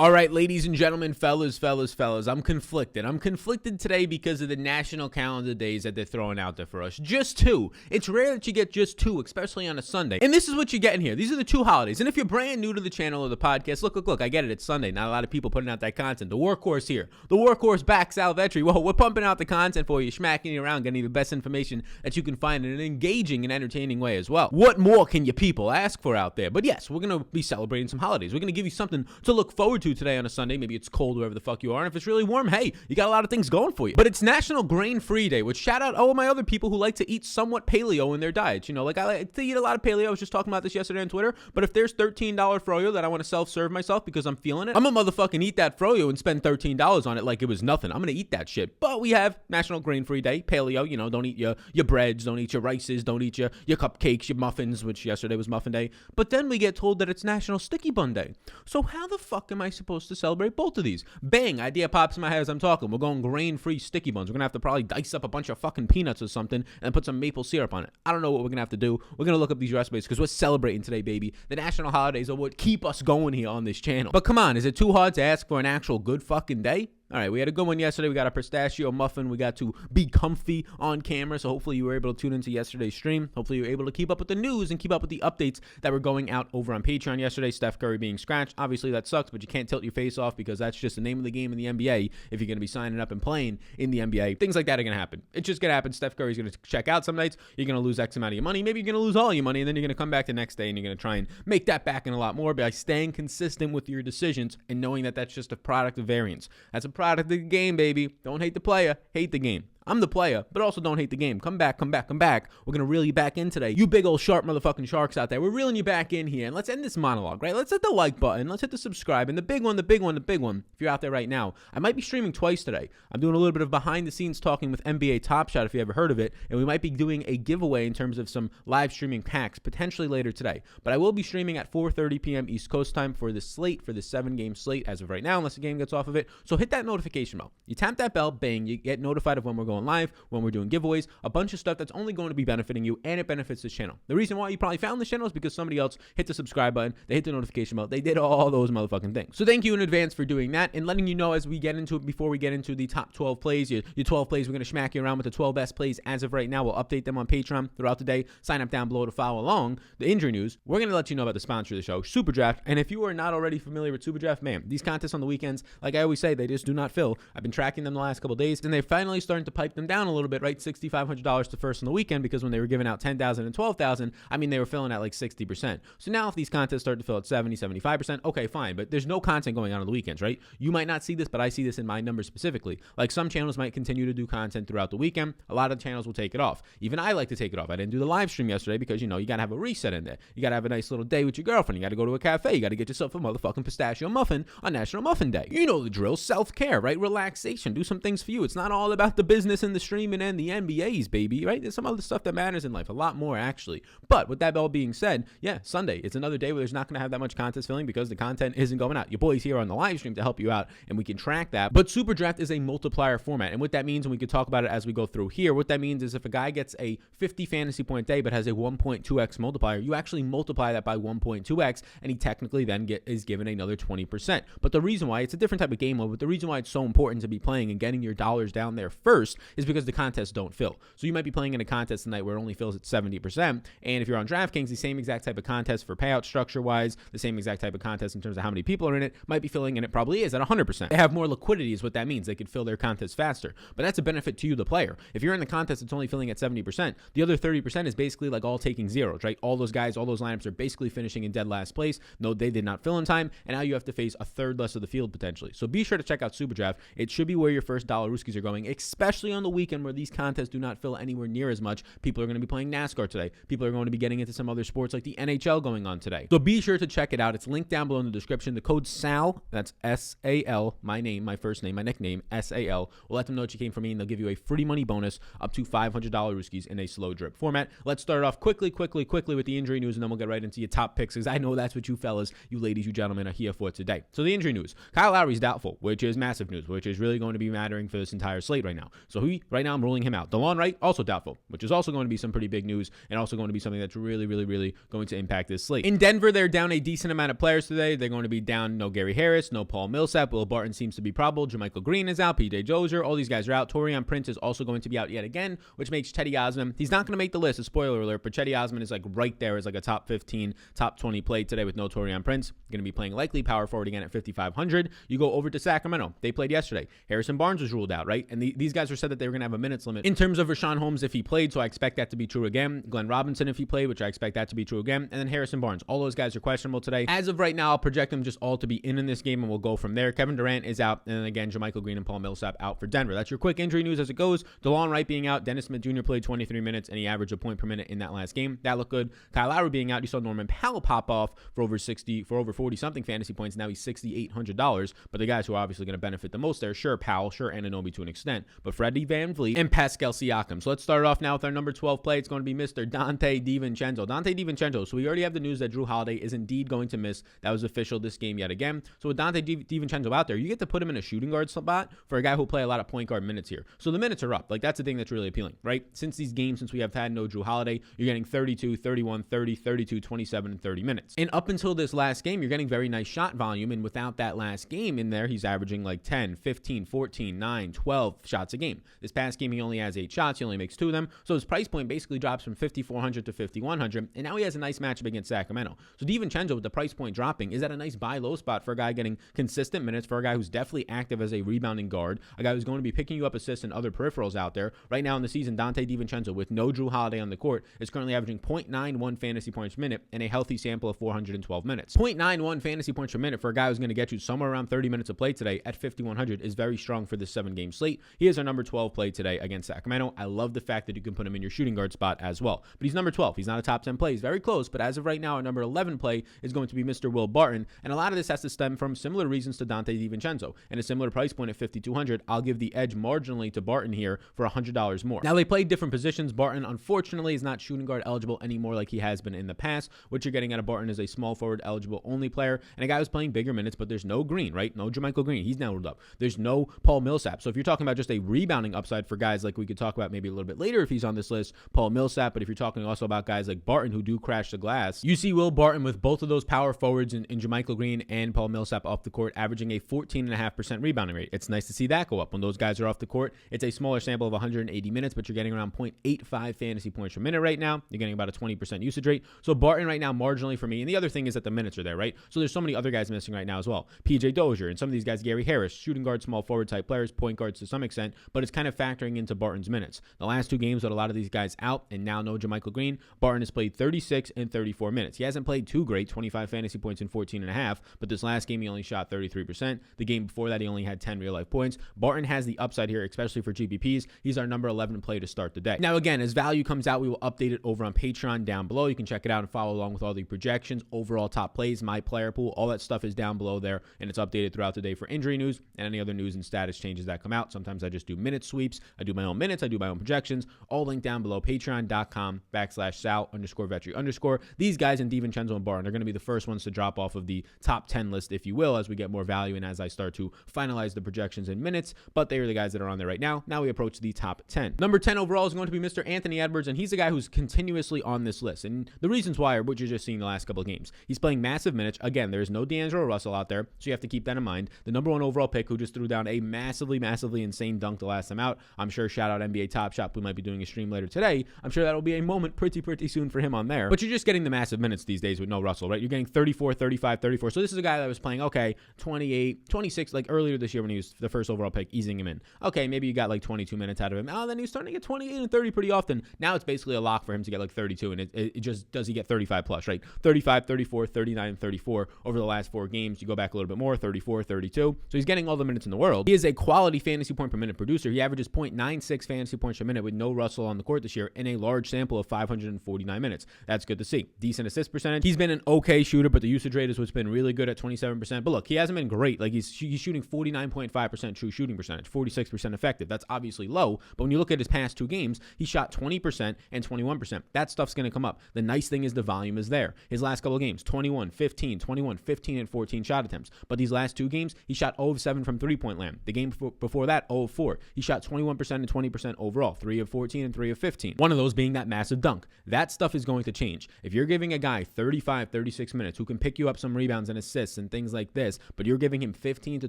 All right, ladies and gentlemen, fellas, I'm conflicted. I'm conflicted today because of the national calendar days that they're throwing out there for us. Just two. It's rare that you get just two, especially on a Sunday. And this is what you're getting here. These are the two holidays. And if you're brand new to the channel or the podcast, look, I get it. It's Sunday. Not a lot of people putting out that content. The workhorse here. The workhorse backs out Vetri. Whoa, we're pumping out the content for you, smacking you around, getting you the best information that you can find in an engaging and entertaining way as well. What more can you people ask for out there? But yes, we're going to be celebrating some holidays. We're going to give you something to look forward to today on a Sunday. Maybe it's cold wherever the fuck you are, and if it's really warm, hey, you got a lot of things going for you. But it's National Grain-Free Day, which shout out all my other people who like to eat somewhat paleo in their diets. You know, like I like to eat a lot of paleo. I was just talking about this yesterday on Twitter, but if there's $13 froyo that I want to self-serve myself because I'm feeling it, I'm gonna motherfucking eat that froyo and spend $13 on it like it was nothing. I'm gonna eat that shit. But we have National Grain-Free Day, paleo, you know, don't eat your breads, don't eat your rices, don't eat your cupcakes, your muffins, which yesterday was Muffin Day. But then we get told that it's National Sticky Bun Day. So how the fuck am I supposed to celebrate both of these? Bang, idea pops in my head as I'm talking. We're going grain-free sticky buns. We're going to have to probably dice up a bunch of fucking peanuts or something and put some maple syrup on it. I don't know what we're going to have to do. We're going to look up these recipes because we're celebrating today, baby. The national holidays are what keep us going here on this channel. But come on, is it too hard to ask for an actual good fucking day? All right, we had a good one yesterday. We got a pistachio muffin. We got to be comfy on camera, so hopefully you were able to tune into yesterday's stream. Hopefully you were able to keep up with the news and keep up with the updates that were going out over on Patreon yesterday. Steph Curry being scratched. Obviously, that sucks, but you can't tilt your face off because that's just the name of the game in the NBA if you're going to be signing up and playing in the NBA. Things like that are going to happen. It's just going to happen. Steph Curry's going to check out some nights. You're going to lose X amount of your money. Maybe you're going to lose all your money, and then you're going to come back the next day, and you're going to try and make that back in a lot more by staying consistent with your decisions and knowing that that's just a product of variance. That's a product of the game, baby. Don't hate the player, hate the game. I'm the player, but also don't hate the game. Come back. We're going to reel you back in today. You big old sharp motherfucking sharks out there. We're reeling you back in here. And let's end this monologue, right? Let's hit the like button. Let's hit the subscribe. And the big one. If you're out there right now, I might be streaming twice today. I'm doing a little bit of behind the scenes talking with NBA Top Shot, if you ever heard of it. And we might be doing a giveaway in terms of some live streaming packs potentially later today. But I will be streaming at 4:30 p.m. East Coast time for the slate, for the 7-game slate as of right now, unless the game gets off of it. So hit that notification bell. You tap that bell, bang, you get notified of when we're going live, when we're doing giveaways, a bunch of stuff that's only going to be benefiting you, and it benefits this channel. The reason why you probably found this channel is because somebody else hit the subscribe button, they hit the notification bell, they did all those motherfucking things. So thank you in advance for doing that and letting you know as we get into it, before we get into the top 12 plays, your 12 plays, we're going to smack you around with the 12 best plays as of right now. We'll update them on Patreon throughout the day. Sign up down below to follow along the injury news. We're going to let you know about the sponsor of the show, Super Draft. And if you are not already familiar with Super Draft, man, these contests on the weekends, like I always say, they just do not fill. I've been tracking them the last couple of days, and they're finally starting to pipe them down a little bit, right? $6,500 to first on the weekend, because when they were giving out 10,000 and 12,000, I mean, they were filling at like 60%. So now if these contests start to fill at 70, 75%, okay, fine. But there's no content going on the weekends, right? You might not see this, but I see this in my numbers specifically. Like some channels might continue to do content throughout the weekend. A lot of channels will take it off. Even I like to take it off. I didn't do the live stream yesterday because, you know, you got to have a reset in there. You got to have a nice little day with your girlfriend. You got to go to a cafe. You got to get yourself a motherfucking pistachio muffin on National Muffin Day. You know the drill. Self-care, right? Relaxation. Do some things for you. It's not all about the business and the streaming and the NBAs, baby, right? There's some other stuff that matters in life. A lot more, actually. But with that all being said, yeah, Sunday. It's another day where there's not going to have that much contest filling because the content isn't going out. Your boy's here on the live stream to help you out, and we can track that. But Super Draft is a multiplier format. And what that means, and we can talk about it as we go through here, what that means is if a guy gets a 50 fantasy point day but has a 1.2x multiplier, you actually multiply that by 1.2x, and he technically then is given another 20%. But the reason why, it's a different type of game mode, but the reason why it's so important to be playing and getting your dollars down there first is because the contests don't fill. So you might be playing in a contest tonight where it only fills at 70%. And if you're on DraftKings, the same exact type of contest for payout structure wise, the same exact type of contest in terms of how many people are in it, might be filling, and it probably is at 100%. They have more liquidity is what that means. They could fill their contest faster. But that's a benefit to you, the player. If you're in the contest, it's only filling at 70%. The other 30% is basically like all taking zeros, right? All those guys, all those lineups are basically finishing in dead last place. No, they did not fill in time, and now you have to face a third less of the field potentially. So be sure to check out Super Draft. It should be where your first dollar rooskies are going, especially on the weekend where these contests do not fill anywhere near as much. People are going to be playing NASCAR today. People are going to be getting into some other sports like the NHL going on today. So be sure to check it out. It's linked down below in the description. The code SAL, that's S-A-L, my name, my first name, my nickname, S-A-L. We'll let them know that you came from me, and they'll give you a free money bonus up to $500 rooskies in a slow drip format. Let's start off quickly with the injury news, and then we'll get right into your top picks, because I know that's what you fellas, you ladies, you gentlemen are here for today. So the injury news. Kyle Lowry's doubtful, which is massive news, which is really going to be mattering for this entire slate right now. So So right now I'm ruling him out. DeLon Wright, also doubtful, which is also going to be some pretty big news and also going to be something that's really, really, really going to impact this slate. In Denver, they're down a decent amount of players today. They're going to be down no Gary Harris, no Paul Millsap. Will Barton seems to be probable. JaMychal Green is out. PJ Dozier. All these guys are out. Taurean Prince is also going to be out yet again, which makes Cedi Osman. He's not going to make the list, a spoiler alert, but Cedi Osman is like right there as like a top 15, top 20 play today with no Taurean Prince. Going to be playing likely power forward again at 5,500. You go over to Sacramento. They played yesterday. Harrison Barnes was ruled out, right? And these guys were said that they were going to have a minutes limit in terms of Rashawn Holmes if he played, so I expect that to be true again. Glenn Robinson if he played, which I expect that to be true again. And then Harrison Barnes. All those guys are questionable today. As of right now, I'll project them just all to be in this game, and we'll go from there. Kevin Durant is out, and then again, JaMychal Green and Paul Millsap out for Denver. That's your quick injury news as it goes. DeLon Wright being out. Dennis Smith Jr. played 23 minutes, and he averaged a point per minute in that last game. That looked good. Kyle Lowry being out. You saw Norman Powell pop off for over 40-something fantasy points. Now he's $6,800. But the guys who are obviously going to benefit the most there, sure, Powell, sure, Anunoby to an extent, but Freddie VanVleet and Pascal Siakam. So let's start off now with our number 12 play. It's going to be Mr. Donte DiVincenzo. Donte DiVincenzo. So we already have the news that Jrue Holiday is indeed going to miss. That was official this game yet again. So with Donte DiVincenzo out there, you get to put him in a shooting guard spot for a guy who will play a lot of point guard minutes here. So the minutes are up. Like, that's the thing that's really appealing, right? Since these games, since we have had no Jrue Holiday, you're getting 32, 31, 30, 32, 27, and 30 minutes. And up until this last game, you're getting very nice shot volume. And without that last game in there, he's averaging like 10, 15, 14, 9, 12 shots a game. This past game, he only has 8 shots. He only makes 2 of them. So his price point basically drops from 5,400 to 5,100. And now he has a nice matchup against Sacramento. So DiVincenzo, with the price point dropping, is at a nice buy low spot for a guy getting consistent minutes, for a guy who's definitely active as a rebounding guard, a guy who's going to be picking you up assists and other peripherals out there. Right now in the season, Donte DiVincenzo, with no Jrue Holiday on the court, is currently averaging 0.91 fantasy points per minute and a healthy sample of 412 minutes. 0.91 fantasy points per minute for a guy who's going to get you somewhere around 30 minutes of play today at 5,100 is very strong for this 7-game slate. He is our number 12 play today against Sacramento. I love the fact that you can put him in your shooting guard spot as well. But he's number 12. He's not a top 10 play. He's very close, but as of right now, our number 11 play is going to be Mr. Will Barton, and a lot of this has to stem from similar reasons to Donte DiVincenzo. And a similar price point at 5,200, I'll give the edge marginally to Barton here for $100 more. Now, they play different positions. Barton, unfortunately, is not shooting guard eligible anymore like he has been in the past. What you're getting out of Barton is a small forward eligible only player, and a guy who's playing bigger minutes, but there's no Green, right? No JaMychal Green. He's now ruled up. There's no Paul Millsap. So if you're talking about just a rebounding upside for guys like we could talk about maybe a little bit later if he's on this list, Paul Millsap, but if you're talking also about guys like Barton who do crash the glass, you see Will Barton with both of those power forwards in JaMychal Green and Paul Millsap off the court averaging a 14.5% rebounding rate. It's nice to see that go up when those guys are off the court. It's a smaller sample of 180 minutes, but you're getting around 0.85 fantasy points per minute right now. You're getting about a 20% usage rate. So Barton right now marginally for me. And the other thing is that the minutes are there, right? So there's so many other guys missing right now as well. PJ Dozier and some of these guys, Gary Harris, shooting guard, small forward type players, point guards to some extent, but it's kind of factoring into Barton's minutes. The last 2 games with a lot of these guys out and now no JaMychal Green, Barton has played 36 and 34 minutes. He hasn't played too great, 25 fantasy points in 14.5, but this last game he only shot 33%. The game before that he only had 10 real life points. Barton has the upside here, especially for GPPs. He's our number 11 play to start the day. Now again, as value comes out, we will update it over on Patreon down below. You can check it out and follow along with all the projections, overall top plays, my player pool, all that stuff is down below there, and it's updated throughout the day for injury news and any other news and status changes that come out. Sometimes I just do minute sweeps. I do my own minutes. I do my own projections. All linked down below, patreon.com/Sal_Vetri_. These guys in DiVincenzo and Barton are going to be the first ones to drop off of the top 10 list, if you will, as we get more value and as I start to finalize the projections in minutes, but they are the guys that are on there right now. Now we approach the top 10. Number 10 overall is going to be Mr. Anthony Edwards, and he's the guy who's continuously on this list. And the reasons why are what you're just seeing the last couple of games. He's playing massive minutes. Again, there's no D'Angelo Russell out there, so you have to keep that in mind. The number 1 overall pick who just threw down a massively insane dunk the last time out. I'm sure shout out NBA Top Shot, who might be doing a stream later today. I'm sure that'll be a moment pretty soon for him on there. But you're just getting the massive minutes these days with no Russell, right? You're getting 34, 35, 34. So this is a guy that was playing, okay, 28, 26, like earlier this year when he was the first overall pick, easing him in. Okay, maybe you got like 22 minutes out of him. Oh, then he was starting to get 28 and 30 pretty often. Now it's basically a lock for him to get like 32, and it just, does he get 35 plus, right? 35, 34, 39, 34 over the last 4 games. You go back a little bit more, 34, 32. So he's getting all the minutes in the world. He is a quality fantasy point per minute producer. He averages 0.96 fantasy points per minute with no Russell on the court this year in a large sample of 549 minutes. That's good to see. Decent assist percentage. He's been an okay shooter, but the usage rate is what's been really good at 27%. But look, he hasn't been great. Like he's shooting 49.5% true shooting percentage, 46% effective. That's obviously low, but when you look at his past 2 games, he shot 20% and 21%. That stuff's going to come up. The nice thing is the volume is there. His last couple of games, 21, 15, 21, 15, and 14 shot attempts. But these last 2 games, he shot 0 of 7 from 3-point land. The game before that, 0 of 4. He shot shot 21% and 20% overall, 3 of 14 and 3 of 15. One of those being that massive dunk. That stuff is going to change. If you're giving a guy 35, 36 minutes who can pick you up some rebounds and assists and things like this, but you're giving him 15 to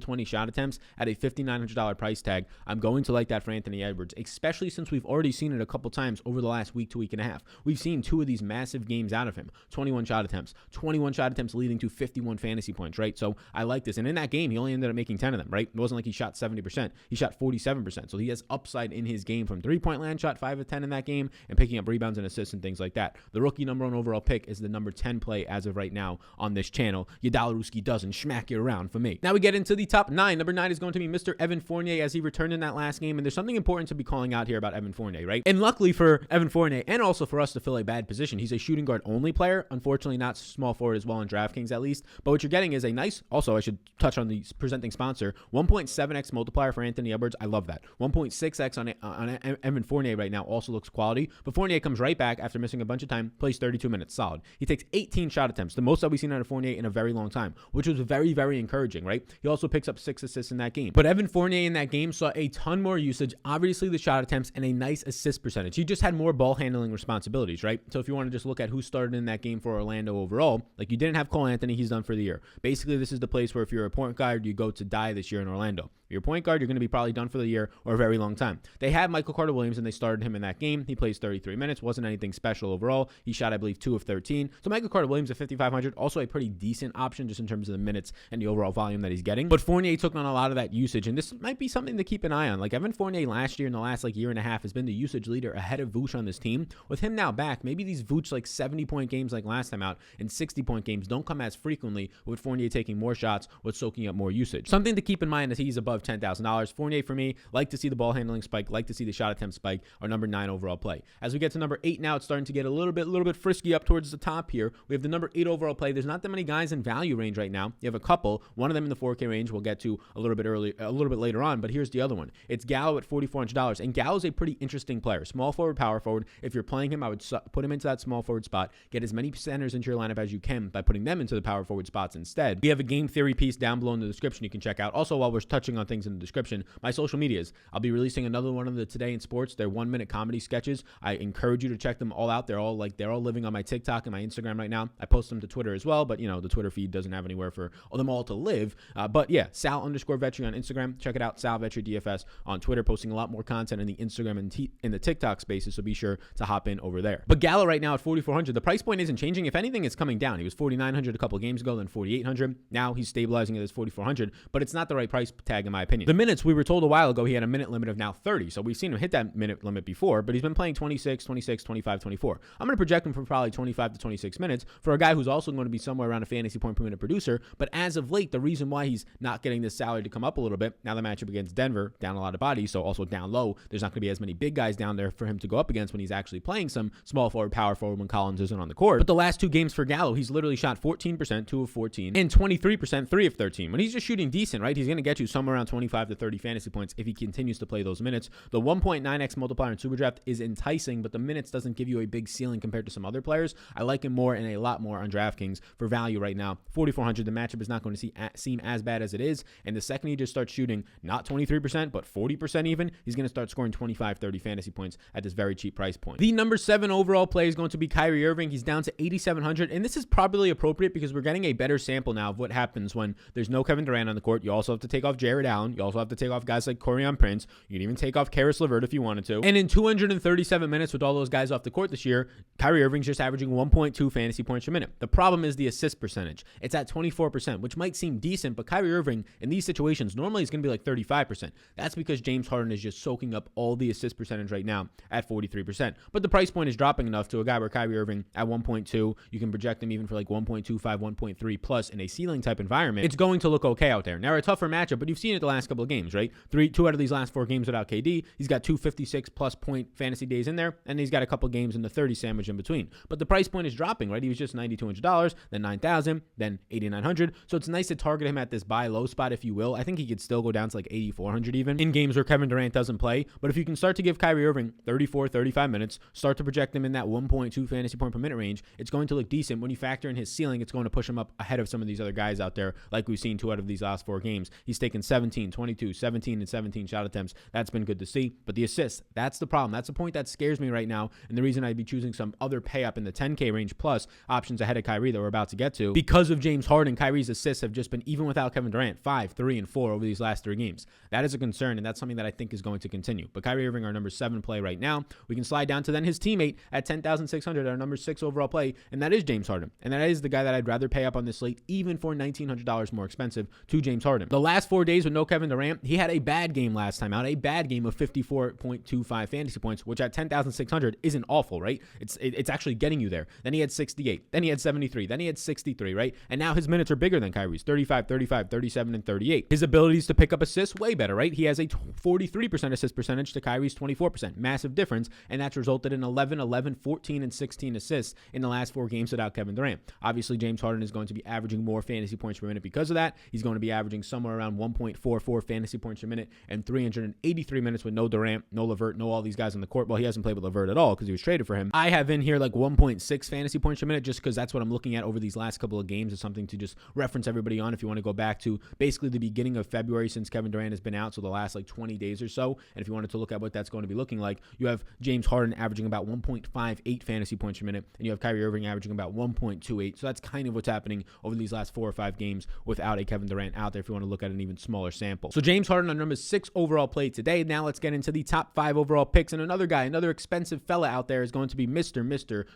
20 shot attempts at a $5,900 price tag, I'm going to like that for Anthony Edwards, especially since we've already seen it a couple times over the last week to week and a half. We've seen 2 of these massive games out of him. 21 shot attempts leading to 51 fantasy points, right? So I like this. And in that game, he only ended up making 10 of them, right? It wasn't like he shot 70%. He shot 47%. So he has upside in his game from three-point land, shot 5 of 10 in that game, and picking up rebounds and assists and things like that. The rookie number 1 overall pick is the number 10 play as of right now on this channel. Yadaluski doesn't smack you around for me. Now we get into the top 9. Number 9 is going to be Mr. Evan Fournier as he returned in that last game. And there's something important to be calling out here about Evan Fournier, right? And luckily for Evan Fournier and also for us to fill a bad position, he's a shooting guard only player. Unfortunately, not small forward as well in DraftKings at least. But what you're getting is a nice, also I should touch on the presenting sponsor, 1.7x multiplier for Anthony Edwards. I love that. 1.6x on Evan Fournier right now also looks quality. But Fournier comes right back after missing a bunch of time, plays 32 minutes solid. He takes 18 shot attempts, the most that we've seen out of Fournier in a very long time, which was very, very encouraging, right? He also picks up 6 assists in that game. But Evan Fournier in that game saw a ton more usage, obviously the shot attempts, and a nice assist percentage. He just had more ball handling responsibilities, right? So if you want to just look at who started in that game for Orlando overall, like you didn't have Cole Anthony, he's done for the year. Basically, this is the place where if you're a point guard, you go to die this year in Orlando. If you're a point guard, you're going to be probably done for the year or a very long time. They had Michael Carter-Williams, and they started him in that game. He plays 33 minutes. Wasn't anything special overall. He shot, I believe, 2 of 13. So Michael Carter-Williams at 5,500, also a pretty decent option just in terms of the minutes and the overall volume that he's getting. But Fournier took on a lot of that usage, and this might be something to keep an eye on. Like Evan Fournier last year, in the last year and a half, has been the usage leader ahead of Vooch on this team. With him now back, maybe these Vooch 70-point games like last time out and 60-point games don't come as frequently, with Fournier taking more shots, with soaking up more usage. Something to keep in mind as he's above $10,000. Fournier, for me, like to see the ball handling spike, like to see the shot attempt spike, our number 9 overall play. As we get to number 8 now, it's starting to get a little bit frisky up towards the top here. We have the number 8 overall play. There's not that many guys in value range right now. You have a couple, one of them in the 4K range we'll get to a little bit later on, but here's the other one. It's Gallo at $4,400, and Gallo's a pretty interesting player. Small forward, power forward. If you're playing him, I would put him into that small forward spot. Get as many centers into your lineup as you can by putting them into the power forward spots instead. We have a game theory piece down below in the description you can check out. Also, while we're touching on things in the description, my social medias. I'll be releasing another one of the Today in Sports. They're 1-minute comedy sketches. I encourage you to check them all out. They're all living on my TikTok and my Instagram right now. I post them to Twitter as well, but the Twitter feed doesn't have anywhere for them all to live. But yeah, Sal_Vetri on Instagram. Check it out. Sal Vetri DFS on Twitter, posting a lot more content in the Instagram and in the TikTok spaces. So be sure to hop in over there. But Gallo right now at $4,400. The price point isn't changing. If anything, it's coming down. He was $4,900 a couple of games ago, then $4,800. Now he's stabilizing at $4,400, but it's not the right price tag in my opinion. The minutes, we were told a while ago he had a minute limit of now 30. So we've seen him hit that minute limit before, but he's been playing 26, 25, 24. I'm going to project him for probably 25 to 26 minutes for a guy who's also going to be somewhere around a fantasy point per minute producer. But as of late, the reason why he's not getting this salary to come up a little bit, now the matchup against Denver, down a lot of bodies, so also down low, there's not going to be as many big guys down there for him to go up against when he's actually playing some small forward, power forward when Collins isn't on the court. But the last 2 games for Gallo, he's literally shot 14%, 2 of 14, and 23%, 3 of 13. When he's just shooting decent, right, he's going to get you somewhere around 25 to 30 fantasy points if he continues to play those minutes. The 1.9x multiplier in Superdraft is enticing, but the minutes doesn't give you a big ceiling compared to some other players. I like him more and a lot more on DraftKings for value right now. $4,400, the matchup is not going to seem as bad as it is, and the second he just starts shooting not 23%, but 40% even, he's going to start scoring 25, 30 fantasy points at this very cheap price point. The number 7 overall play is going to be Kyrie Irving. He's down to $8,700, and this is probably appropriate because we're getting a better sample now of what happens when there's no Kevin Durant on the court. You also have to take off Jared Allen. You also have to take off guys like Corian Prince. You can even take off Karis LeVert if you wanted to. And in 237 minutes with all those guys off the court this year, Kyrie Irving's just averaging 1.2 fantasy points per minute. The problem is the assist percentage. It's at 24%, which might seem decent, but Kyrie Irving in these situations normally is going to be like 35%. That's because James Harden is just soaking up all the assist percentage right now at 43%. But the price point is dropping enough to a guy where Kyrie Irving at 1.2, you can project him even for like 1.25, 1.3 plus in a ceiling type environment. It's going to look okay out there. Now, a tougher matchup, but you've seen it the last couple of games, right? 2 out of these last 4 games without KD. He's got 2 56 plus point fantasy days in there, and he's got a couple games in the 30 sandwich in between. But the price point is dropping, right? He was just $9,200, then $9,000, then $8,900. So it's nice to target him at this buy low spot, if you will. I think he could still go down to like $8,400 even in games where Kevin Durant doesn't play. But if you can start to give Kyrie Irving 34, 35 minutes, start to project him in that 1.2 fantasy point per minute range, it's going to look decent. When you factor in his ceiling, it's going to push him up ahead of some of these other guys out there, like we've seen 2 out of these last 4 games. He's taken 17, 17, 22, 17, and 17 shot attempts. That's been good to see. But the assists, that's the problem. That's the point that scares me right now. And the reason I'd be choosing some other pay up in the 10K range plus options ahead of Kyrie that we're about to get to. Because of James Harden, Kyrie's assists have just been, even without Kevin Durant, 5, 3, and 4 over these last 3 games. That is a concern, and that's something that I think is going to continue. But Kyrie Irving, our number 7 play right now. We can slide down to then his teammate at 10,600, our number 6 overall play, and that is James Harden. And that is the guy that I'd rather pay up on this slate, even for $1,900 more expensive, to James Harden. The last 4 days with no Kevin Durant, he had a bad game last time out, a bad game of 54.25 fantasy points, which at 10,600 isn't awful, right? It's actually getting you there. Then he had 68, then he had 73, then he had 63, right? And now his minutes are bigger than Kyrie's, 35, 35, 37, and 38. His abilities to pick up assists, way better, right? He has a 43% assist percentage to Kyrie's 24%. Massive difference, and that's resulted in 11, 11, 14, and 16 assists in the last 4 games without Kevin Durant. Obviously, James Harden is going to be averaging more fantasy points per minute because of that. He's going to be averaging somewhere around 1.44 fantasy points per minute and 383 minutes with no Durant, no LeVert, no all these guys on the court. Well, he hasn't played with LeVert at all because he was traded for him. I have in here like 1.6 fantasy points per minute just because that's what I'm looking at over these last couple of games. Is something to just reference everybody on if you want to go back to basically the beginning of February since Kevin Durant has been out, so the last like 20 days or so. And if you wanted to look at what that's going to be looking like, you have James Harden averaging about 1.58 fantasy points per minute, and you have Kyrie Irving averaging about 1.28. So that's kind of what's happening over these last 4 or 5 games without a Kevin Durant out there if you want to look at an even smaller sample. So James Harden on number 6 overall play today. Now let's get into the top 5 overall picks. And another guy, another expensive fella out there is going to be Mr.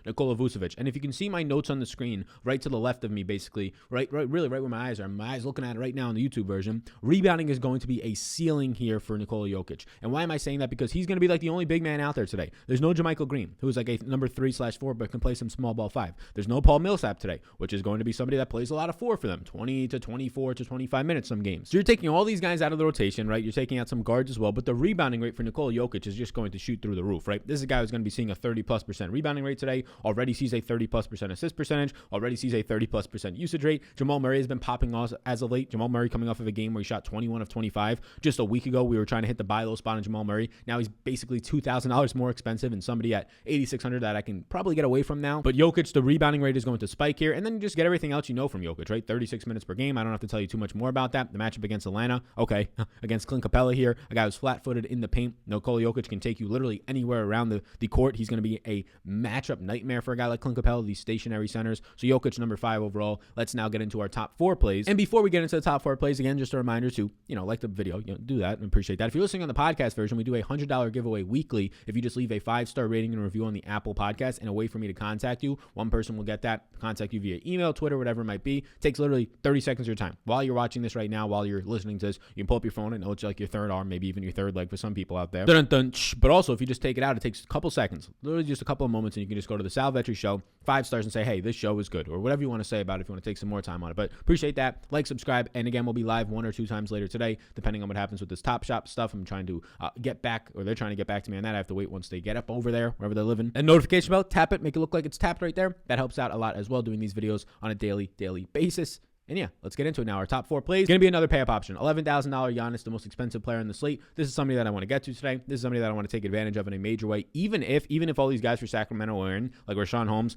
Nicola Vusavich. And if you can see my notes on the screen right to the left of me, basically, really right where my eyes are, my eyes looking at it right now in the YouTube version, rebounding is going to be a ceiling here for Nikola Jokic. And why am I saying that? Because he's going to be like the only big man out there today. There's no JaMychal Green, who's like a number 3/4, but can play some small ball 5. There's no Paul Millsap today, which is going to be somebody that plays a lot of 4 for them, 20 to 24 to 25 minutes some games. So you're taking all these guys out of the rotation, right? You're taking out some guards as well, but the rebounding rate for Nikola Jokic is just going to shoot through the roof, right? This is a guy who's going to be seeing a 30+% rebounding rate today, already sees a 30+% assist percentage, already sees a 30+% usage rate. Jamal Murray has been popping off as of late. Jamal Murray coming off of a game where he shot 21 of 25. Just a week ago, we were trying to hit the buy low spot on Jamal Murray. Now he's basically $2,000 more expensive and somebody at 8,600 that I can probably get away from now. But Jokic, the rebounding rate is going to spike here, and then you just get everything else you know from Jokic, right? 36 minutes per game. I don't have to tell you too much more about that. The matchup against Atlanta, okay. Against Clint Capella here, a guy who's flat-footed in the paint. Nikola Jokic can take you literally anywhere around the court. He's going to be a matchup nightmare for a guy like Clint Capella, these stationary centers. So Jokic, number 5 overall. Let's now get into our top 4 plays. And before we get into the top 4 plays, again, just a reminder to, like the video, do that and appreciate that. If you're listening on the podcast version, we do a $100 giveaway weekly. If you just leave a 5-star rating and review on the Apple Podcast and a way for me to contact you, one person will get that, contact you via email, Twitter, whatever it might be. It takes literally 30 seconds of your time. While you're watching this right now, while you're listening to this, you can pull up your phone and know it's like your third arm, maybe even your third leg for some people out there. But also, if you just take it out, it takes a couple seconds, literally just a couple of moments, and you can just go to the Sal Vetri Show, 5 stars, and say, hey, this show is good, or whatever you want to say about it if you want to take some more time on it. But appreciate that. Like, subscribe, and again, we'll be live 1 or 2 times later today, depending on what happens with this Top Shop stuff. I'm trying to get back, or they're trying to get back to me on that. I have to wait once they get up over there, wherever they're living. And notification bell, tap it, make it look like it's tapped right there. That helps out a lot as well, doing these videos on a daily basis. And yeah, let's get into it now. Our top 4 plays, going to be another pay-up option. $11,000 Giannis, the most expensive player in the slate. This is somebody that I want to get to today. This is somebody that I want to take advantage of in a major way. Even if all these guys for Sacramento are in, like Rashawn Holmes,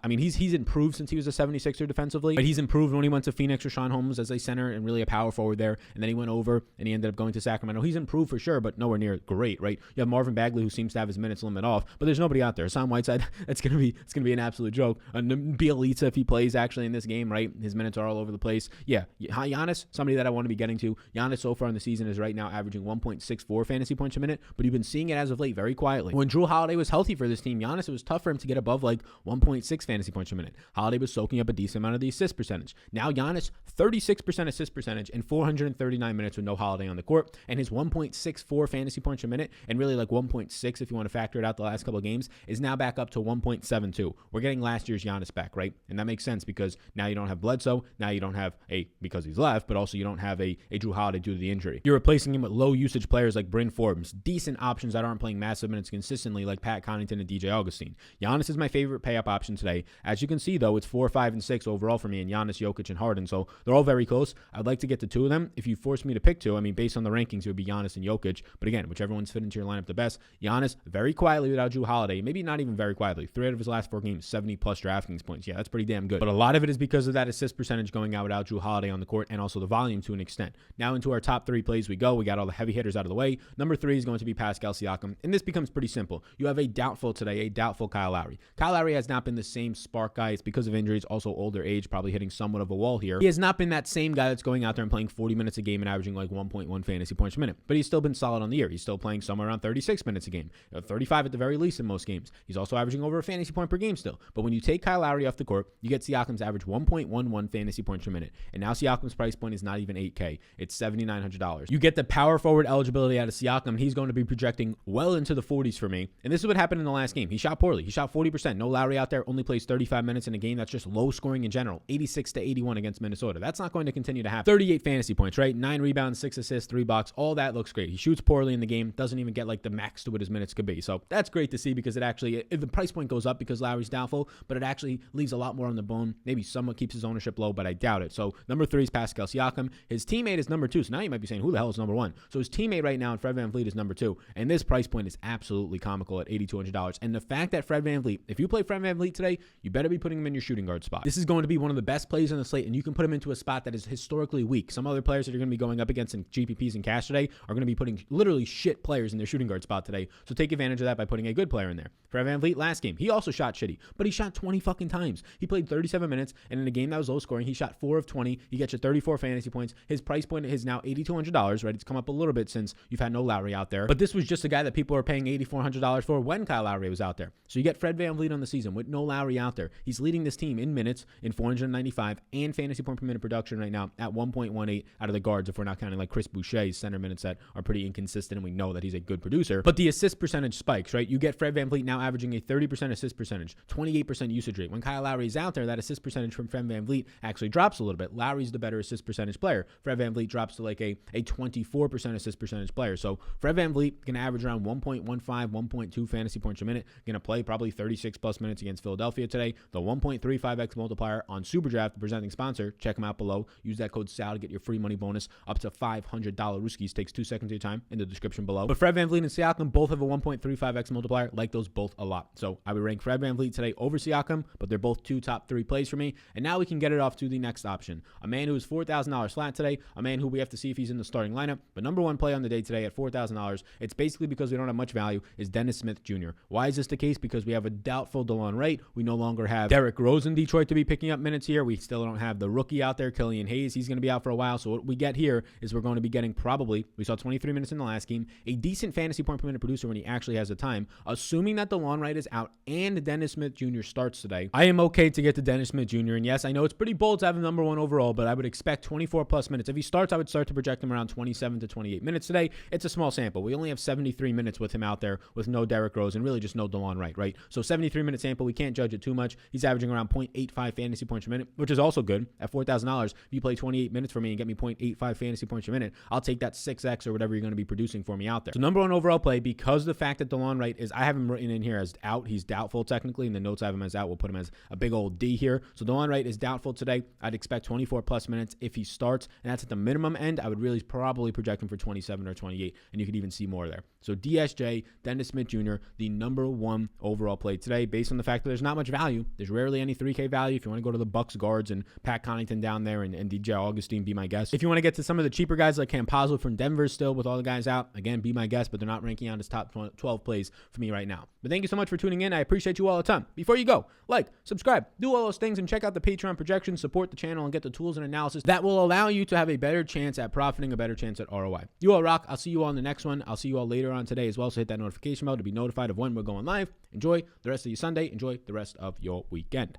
he's improved since he was a 76er defensively, but he's improved when he went to Phoenix. Rashawn Holmes as a center and really a power forward there, and then he went over and he ended up going to Sacramento. He's improved for sure, but nowhere near great, right? You have Marvin Bagley, who seems to have his minutes limit off, but there's nobody out there. Hassan Whiteside, it's gonna be an absolute joke. Bielitsa, if he plays actually in this game, right? His minutes are all over the place. Yeah. Giannis, somebody that I want to be getting to. Giannis so far in the season is right now averaging 1.64 fantasy points a minute, but you've been seeing it as of late very quietly. When Jrue Holiday was healthy for this team, Giannis, it was tough for him to get above like 1.6 fantasy points a minute. Holiday was soaking up a decent amount of the assist percentage. Now Giannis, 36% assist percentage in 439 minutes with no Holiday on the court, and his 1.64 fantasy points a minute, and really like 1.6 if you want to factor it out the last couple of games, is now back up to 1.72. We're getting last year's Giannis back, right? And that makes sense because now you don't have Bledsoe, now you don't have because he's left, but also you don't have a Jrue Holiday due to the injury. You're replacing him with low usage players like Bryn Forbes, decent options that aren't playing massive minutes consistently like Pat Connaughton and DJ Augustine. Giannis is my favorite pay-up option today. As you can see, though, it's 4, 5, and 6 overall for me in Giannis, Jokic, and Harden, so they're all very close. I'd like to get to 2 of them. If you force me to pick 2, based on the rankings, it would be Giannis and Jokic, but again, whichever one's fit into your lineup the best. Giannis, very quietly without Jrue Holiday, maybe not even very quietly. 3 out of his last 4 games, 70+ DraftKings points. Yeah, that's pretty damn good. But a lot of it is because of that assist percentage going going out without Jrue Holiday on the court and also the volume to an extent. Now into our top 3 plays we go. We got all the heavy hitters out of the way. Number 3 is going to be Pascal Siakam, and this becomes pretty simple. You have a doubtful today, a doubtful Kyle Lowry. Kyle Lowry has not been the same spark guy. It's because of injuries, also older age, probably hitting somewhat of a wall here. He has not been that same guy that's going out there and playing 40 minutes a game and averaging like 1.1 fantasy points per minute, but he's still been solid on the year. He's still playing somewhere around 36 minutes a game, 35 at the very least in most games. He's also averaging over a fantasy point per game still. But when you take Kyle Lowry off the court, you get Siakam's average 1.11 fantasy points per minute. And now Siakam's price point is not even $8K. It's $7,900. You get the power forward eligibility out of Siakam. He's going to be projecting well into the 40s for me. And this is what happened in the last game. He shot poorly. He shot 40%. No Lowry out there, only plays 35 minutes in a game that's just low scoring in general. 86-81 against Minnesota. That's not going to continue to happen. 38 fantasy points, right? 9 rebounds, 6 assists, 3 blocks. All that looks great. He shoots poorly in the game. Doesn't even get like the max to what his minutes could be. So that's great to see because it actually, the price point goes up because Lowry's doubtful, but it actually leaves a lot more on the bone. Maybe somewhat keeps his ownership low, but I doubt it. So number 3 is Pascal Siakam. His teammate is number 2. So now you might be saying, who the hell is number 1? So his teammate right now, Fred VanVleet, is number 2. And this price point is absolutely comical at $8,200. And the fact that Fred VanVleet, if you play Fred VanVleet today, you better be putting him in your shooting guard spot. This is going to be one of the best plays on the slate, and you can put him into a spot that is historically weak. Some other players that you're going to be going up against in GPPs and cash today are going to be putting literally shit players in their shooting guard spot today. So take advantage of that by putting a good player in there. Fred VanVleet last game, he also shot shitty, but he shot 20 fucking times. He played 37 minutes, and in a game that was low scoring, he shot 4 of 20. He gets you 34 fantasy points. His price point is now $8,200, right? It's come up a little bit since you've had no Lowry out there, but this was just a guy that people were paying $8,400 for when Kyle Lowry was out there. So you get Fred VanVleet on the season with no Lowry out there. He's leading this team in minutes in 495 and fantasy point per minute production right now at 1.18 out of the guards, if we're not counting like Chris Boucher's center minutes that are pretty inconsistent, and we know that he's a good producer. But the assist percentage spikes, right? You get Fred VanVleet now averaging a 30% assist percentage, 28% usage rate. When Kyle Lowry is out there, that assist percentage from Fred VanVleet actually drops a little bit. Lowry's the better assist percentage player. Fred VanVleet drops to like a 24% assist percentage player. So Fred VanVleet can average around 1.15, 1.2 fantasy points a minute. Going to play probably 36 plus minutes against Philadelphia today. The 1.35x multiplier on SuperDraft, the presenting sponsor. Check them out below. Use that code SAL to get your free money bonus up to $500. Rooskies takes 2 seconds of your time in the description below. But Fred VanVleet and Siakam both have a 1.35x multiplier. Like those both a lot. So I would rank Fred VanVleet today over Siakam, but they're both 2 top 3 plays for me. And now we can get it off to the next option. A man who is $4,000 flat today. A man who we have to see if he's in the starting lineup. But number 1 play on the day today at $4,000. It's basically because we don't have much value, is Dennis Smith Jr. Why is this the case? Because we have a doubtful DeLon Wright. We no longer have Derrick Rose in Detroit to be picking up minutes here. We still don't have the rookie out there, Killian Hayes. He's going to be out for a while. So what we get here is we're going to be getting probably, we saw 23 minutes in the last game, a decent fantasy point per minute producer when he actually has the time. Assuming that DeLon Wright is out and Dennis Smith Jr. starts today, I am okay to get to Dennis Smith Jr. And yes, I know it's pretty bold to have him number 1 overall, but I would expect 24 plus minutes. If he starts, I would start to project him around 27 to 28 minutes today. It's a small sample. We only have 73 minutes with him out there with no Derrick Rose and really just no DeLon Wright, right? So 73-minute sample, we can't judge it too much. He's averaging around 0.85 fantasy points per minute, which is also good. At $4,000, if you play 28 minutes for me and get me 0.85 fantasy points per minute, I'll take that 6x or whatever you're going to be producing for me out there. So number 1 overall play, because the fact that DeLon Wright is, I have him written in here as out. He's doubtful technically. In the notes I have him as out. We'll put him as a big old D here. So DeLon Wright is doubtful today. I'd expect 24 plus minutes if he starts, and that's at the minimum end. I would really probably project him for 27 or 28, and you could even see more there. So DSJ, Dennis Smith Jr., the number 1 overall play today, based on the fact that there's not much value. There's rarely any 3K value. If you want to go to the Bucks guards and Pat Connaughton down there and DJ Augustine, be my guest. If you want to get to some of the cheaper guys like Campazzo from Denver still with all the guys out, again, be my guest, but they're not ranking on his top 12 plays for me right now. But thank you so much for tuning in. I appreciate you all a ton. Before you go, like, subscribe, do all those things, and check out the Patreon projections, support the channel, and get the tools and analysis that will allow you to have a better chance at profiting, a better chance at ROI. You all rock. I'll see you all in the next one. I'll see you all later on today as well, so hit that notification bell to be notified of when we're going live. Enjoy the rest of your Sunday. Enjoy the rest of your weekend.